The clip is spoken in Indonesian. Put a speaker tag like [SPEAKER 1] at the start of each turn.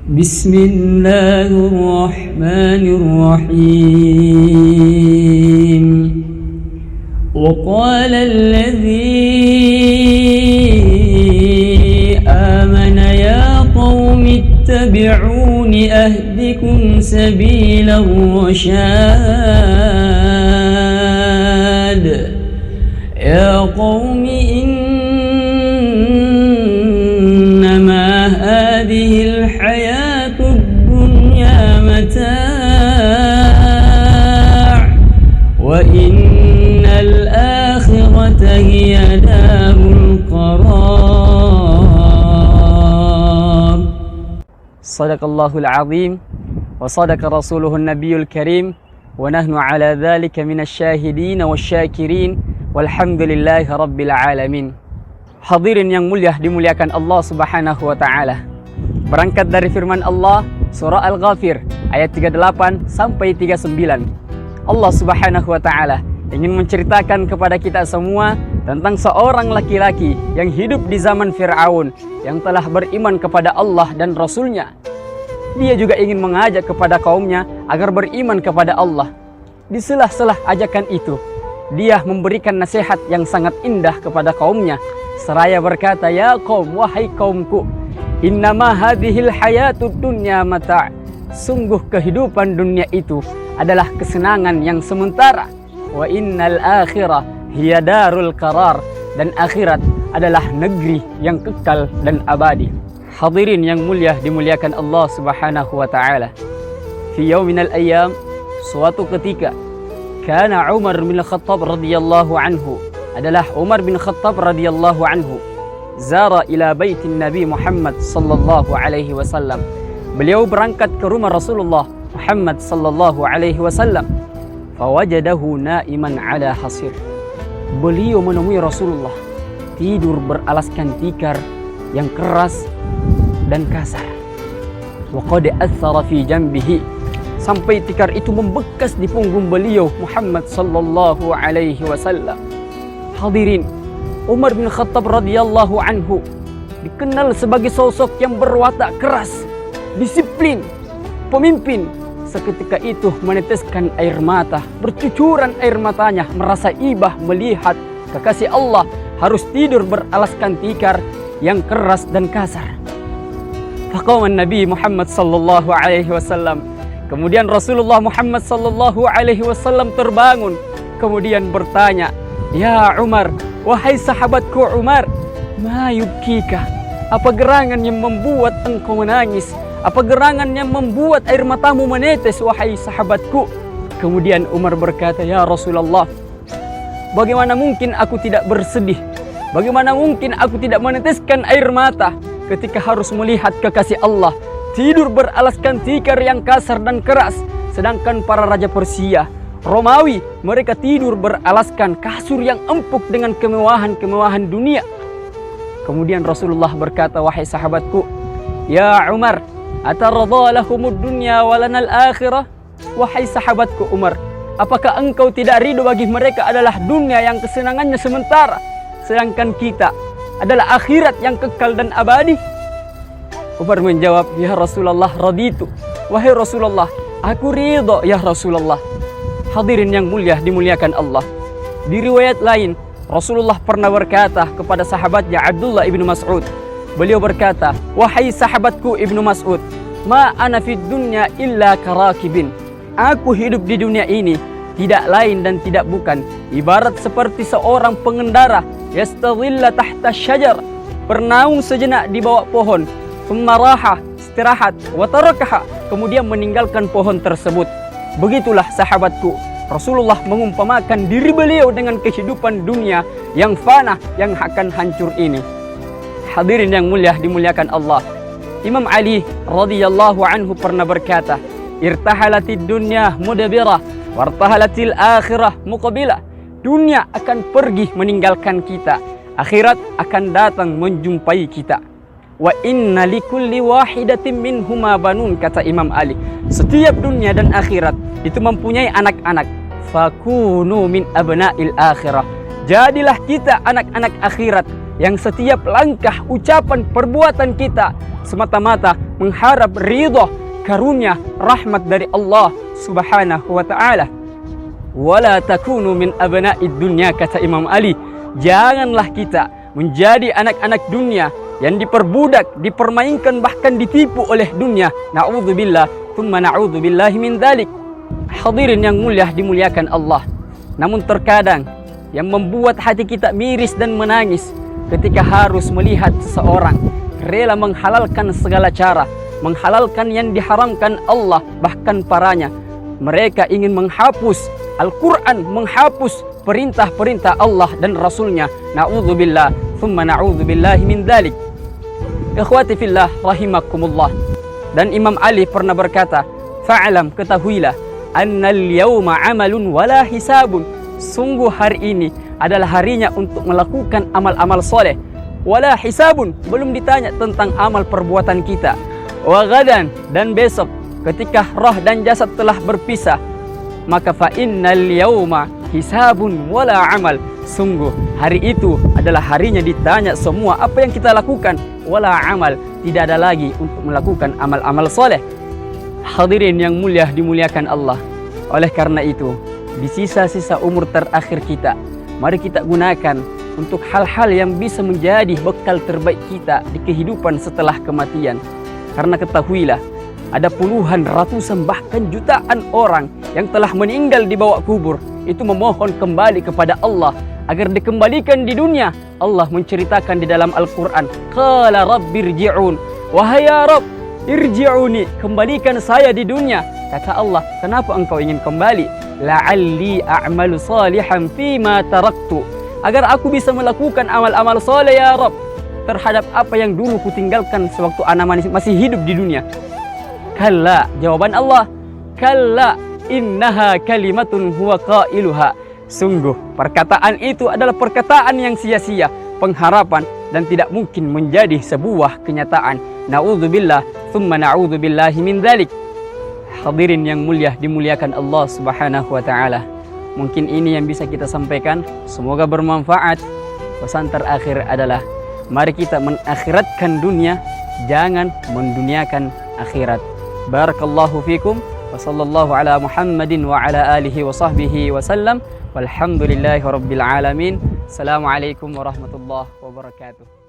[SPEAKER 1] بسم الله الرحمن الرحيم وقال الذي آمن يا قوم اتبعون أهدكم سبيل الرشاد يا قوم إنما هذه الحياة الدنيا متاع وإن الآخرة هي دار القرار صدق الله العظيم وصدق رسوله النبي الكريم ونحن على ذلك من الشاهدين والشاكرين walhamdulillahi rabbil alamin. Hadirin yang mulia, dimuliakan Allah Subhanahu wa taala. Berangkat dari firman Allah surah Al-Ghafir ayat 38 sampai 39. Allah Subhanahu wa taala ingin menceritakan kepada kita semua tentang seorang laki-laki yang hidup di zaman Fir'aun yang telah beriman kepada Allah dan Rasulnya. Dia juga ingin mengajak kepada kaumnya agar beriman kepada Allah. Di sela-sela ajakan itu, dia memberikan nasihat yang sangat indah kepada kaumnya. Seraya berkata, ya kaum, wahai kaumku, innama hadhil hayatud dunya mata'. Sungguh kehidupan dunia itu adalah kesenangan yang sementara. Wa innal akhirah hiya darul qarar. Dan akhirat adalah negeri yang kekal dan abadi. Hadirin yang mulia, dimuliakan Allah Subhanahu wa taala. Fi yauminal ayyam, suatu ketika, Kana Umar bin Khattab radhiyallahu anhu, adalah Umar bin Khattab radhiyallahu anhu, zara ila baitin Nabi Muhammad sallallahu alaihi wasallam. Beliau berangkat ke rumah Rasulullah Muhammad sallallahu alaihi wasallam. Fawajadahu na'iman ala hasir. Beliau menemui Rasulullah tidur beralaskan tikar yang keras dan kasar. Wa qad athara fi janbihi, sampai tikar itu membekas di punggung beliau Muhammad sallallahu alaihi wasallam. Hadirin, Umar bin Khattab radhiyallahu anhu dikenal sebagai sosok yang berwatak keras, disiplin, pemimpin. Seketika itu meneteskan air mata, bercucuran air matanya, merasa ibah melihat kekasih Allah harus tidur beralaskan tikar yang keras dan kasar. Faqama Nabi Muhammad sallallahu alaihi wasallam. Kemudian Rasulullah Muhammad sallallahu alaihi wasallam terbangun, kemudian bertanya, "Ya Umar, wahai sahabatku Umar, ma yubkika? Apa gerangan yang membuat engkau menangis? Apa gerangan yang membuat air matamu menetes, wahai sahabatku?" Kemudian Umar berkata, "Ya Rasulullah, bagaimana mungkin aku tidak bersedih? Bagaimana mungkin aku tidak meneteskan air mata ketika harus melihat kekasih Allah tidur beralaskan tikar yang kasar dan keras, sedangkan para raja Persia, Romawi, mereka tidur beralaskan kasur yang empuk dengan kemewahan-kemewahan dunia." Kemudian Rasulullah berkata, "Wahai sahabatku, ya Umar, ataradha lahumud dunya walanal akhirah?" Wahai sahabatku Umar, apakah engkau tidak ridho bagi mereka adalah dunia yang kesenangannya sementara, sedangkan kita adalah akhirat yang kekal dan abadi? Umar menjawab, "Ya Rasulullah, raditu." Wahai Rasulullah, aku ridho ya Rasulullah. Hadirin yang mulia, dimuliakan Allah. Di riwayat lain, Rasulullah pernah berkata kepada sahabatnya Abdullah ibnu Mas'ud. Beliau berkata, "Wahai sahabatku Ibnu Mas'ud, ma ana fid dunya illa karakibin." Aku hidup di dunia ini tidak lain dan tidak bukan ibarat seperti seorang pengendara yastadhilla tahta syajar, bernaung sejenak di bawah pohon, thumma istirahat, wa tarakaha, kemudian meninggalkan pohon tersebut. Begitulah sahabatku, Rasulullah mengumpamakan diri beliau dengan kehidupan dunia yang fana, yang akan hancur ini. Hadirin yang mulia, dimuliakan Allah. Imam Ali radhiyallahu anhu pernah berkata, "Irtahalatid dunya mudabirah, wartahalatil akhirah muqabilah." Dunia akan pergi meninggalkan kita, akhirat akan datang menjumpai kita. Wa inna likulli wahidatin minhuma banun, kata Imam Ali. Setiap dunia dan akhirat itu mempunyai anak-anak. Fakunu min abna'il akhirah. Jadilah kita anak-anak akhirat yang setiap langkah, ucapan, perbuatan kita semata-mata mengharap ridha, karunia, rahmat dari Allah Subhanahu wa ta'ala. Wala takunu min abna'id dunya, kata Imam Ali. Janganlah kita menjadi anak-anak dunia yang diperbudak, dipermainkan, bahkan ditipu oleh dunia. Na'udzubillah, thumma na'udzubillahi min dzalik. Hadirin yang mulia dimuliakan Allah. Namun terkadang yang membuat hati kita miris dan menangis ketika harus melihat seseorang rela menghalalkan segala cara, menghalalkan yang diharamkan Allah, bahkan paranya. Mereka ingin menghapus Al-Quran, menghapus perintah-perintah Allah dan Rasulnya. Na'udzubillah, thumma na'udzubillahi min dzalik. Ikhwati fillah rahimakumullah. Dan Imam Ali pernah berkata, fa'alam, ketahuilah, annal yawma amalun wala hisabun. Sungguh hari ini adalah harinya untuk melakukan amal-amal soleh. Wala hisabun, belum ditanya tentang amal perbuatan kita. Wa gadan, dan besok ketika roh dan jasad telah berpisah, maka fa innal yauma hisabun wala amal. Sungguh hari itu adalah harinya ditanya semua apa yang kita lakukan, wala amal, tidak ada lagi untuk melakukan amal-amal soleh. Hadirin yang mulia dimuliakan Allah. Oleh karena itu, di sisa-sisa umur terakhir kita, mari kita gunakan untuk hal-hal yang bisa menjadi bekal terbaik kita di kehidupan setelah kematian. Karena ketahuilah, ada puluhan, ratusan, bahkan jutaan orang yang telah meninggal di bawah kubur itu memohon kembali kepada Allah agar dikembalikan di dunia. Allah menceritakan di dalam Al-Quran, qala rabbirji'un, wahai ya Rabb, irji'uni, kembalikan saya di dunia. Kata Allah, kenapa engkau ingin kembali? La'alli a'malu salihan fima taraktu, agar aku bisa melakukan amal-amal soleh ya Rabb terhadap apa yang dulu kutinggalkan sewaktu anak masih hidup di dunia. Kalla, jawaban Allah, kalla innaha kalimatun huwa qailuha. Sungguh perkataan itu adalah perkataan yang sia-sia, pengharapan, dan tidak mungkin menjadi sebuah kenyataan. Na'udzubillah, thumma na'udzubillahi min dzalik. Hadirin yang mulia dimuliakan Allah Subhanahu wa ta'ala. Mungkin ini yang bisa kita sampaikan, semoga bermanfaat. Pesan terakhir adalah mari kita mengakhiratkan dunia, jangan menduniakan akhirat. Barakallahu fikum wa sallallahu ala Muhammadin wa ala alihi wa sahbihi wa sallam. Walhamdulillahi rabbil alamin. Assalamualaikum warahmatullahi wabarakatuh.